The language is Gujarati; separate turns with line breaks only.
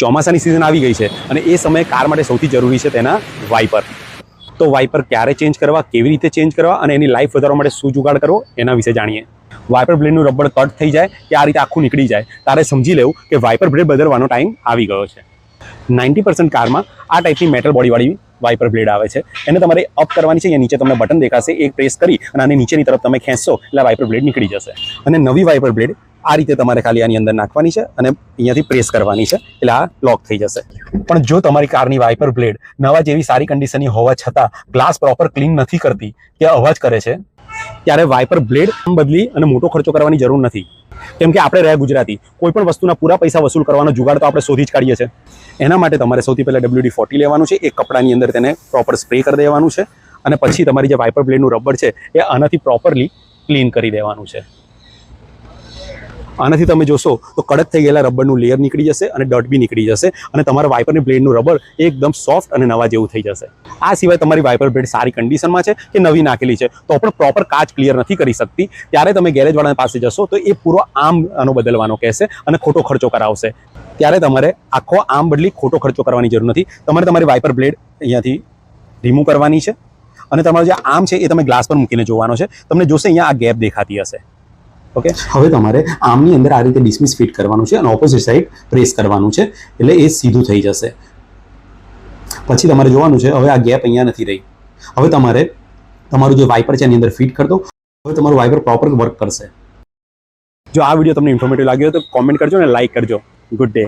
ચોમાસાની સિઝન આવી ગઈ છે અને એ સમયે કાર માટે સૌથી જરૂરી છે તેના વાઇપર. તો વાઇપર ક્યારે ચેન્જ કરવા, કેવી રીતે ચેન્જ કરવા અને એની લાઈફ વધારવા માટે શું જુગાડ કરવો એના વિશે જાણીએ. વાઇપર બ્લેડનું રબર કટ થઈ જાય કે આ રીતે આખું નીકળી જાય તારે સમજી લેવું કે વાઇપર બ્લેડ બદલવાનો ટાઈમ આવી ગયો છે. 90% કારમાં આ ટાઈપની મેટલ બોડીવાળી વાઇપર બ્લેડ આવે છે. એને તમારે અપ કરવાની છે. અહીંયા નીચે તમને બટન દેખાશે, એક પ્રેસ કરી અને આની નીચેની તરફ તમે ખેંચશો એટલે વાઇપર બ્લેડ નીકળી જશે. અને નવી વાઇપર બ્લેડ આ રીતે તમારે ખાલી આની અંદર નાખવાની છે અને અહીંયાથી પ્રેસ કરવાની છે એટલે આ લોક થઈ જશે. પણ જો તમારી કારની વાઇપર બ્લેડ નવા જેવી સારી કન્ડિશનની હોવા છતાં ગ્લાસ પ્રોપર ક્લીન નથી કરતી કે અવાજ કરે છે, ત્યારે વાઇપર બ્લેડ બદલી અને મોટો ખર્ચો કરવાની જરૂર નથી. કેમ કે આપણે રહ્યા ગુજરાતી, કોઈ પણ વસ્તુના પૂરા પૈસા વસૂલ કરવાનો જુગાડ તો આપણે શોધી જ કાઢીએ છીએ. એના માટે તમારે સૌથી પહેલાં WD-40 લેવાનું છે. એક કપડાની અંદર તેને પ્રોપર સ્પ્રે કરી દેવાનું છે અને પછી તમારી જે વાઇપર બ્લેડનું રબર છે એ આનાથી પ્રોપરલી ક્લીન કરી દેવાનું છે. આનાથી તમે જોશો તો કડક થઈ ગયેલા રબરનું લેયર નીકળી જશે અને ડટ બી નીકળી જશે અને તમારા વાઇપરની બ્લેડનું રબર એકદમ સોફ્ટ અને નવા જેવું થઈ જશે. આ સિવાય તમારી વાઇપર બ્લેડ સારી કન્ડિશનમાં છે કે નવી નાખેલી છે તો પણ પ્રોપર કાચ ક્લિયર નથી કરી શકતી, ત્યારે તમે ગેરેજવાળા પાસે જશો તો એ પૂરો આર્મ આનો બદલવાનો કહેશે અને ખોટો ખર્ચો કરાવશે. ત્યારે તમારે આખો આર્મ બદલી ખોટો ખર્ચો કરવાની જરૂર નથી. તમારે તમારી વાઇપર બ્લેડ અહીંયાથી રિમૂવ કરવાની છે અને તમારો જે આર્મ છે એ તમે ગ્લાસ પર મૂકીને જોવાનો છે. તમને જોશે અહીંયા આ ગેપ દેખાતી હશે. ઓકે, હવે તમારે આર્મની અંદર આ રીતે ડિસમિસ ફિટ કરવાનું છે અને ઓપોઝિટ સાઈડ પ્રેસ કરવાનું છે એટલે એ સીધું થઈ જશે. પછી તમારે જોવાનું છે હવે આ ગેપ અહીંયા નથી રહી. હવે તમારે તમારું જે વાઇપર છે એની અંદર ફિટ કરી દો. હવે તમારું વાઇપર પ્રોપર વર્ક કરશે. જો આ વિડીયો તમને ઇન્ફોર્મેટિવ લાગ્યો તો કોમેન્ટ કરજો અને લાઇક કરજો. Good day.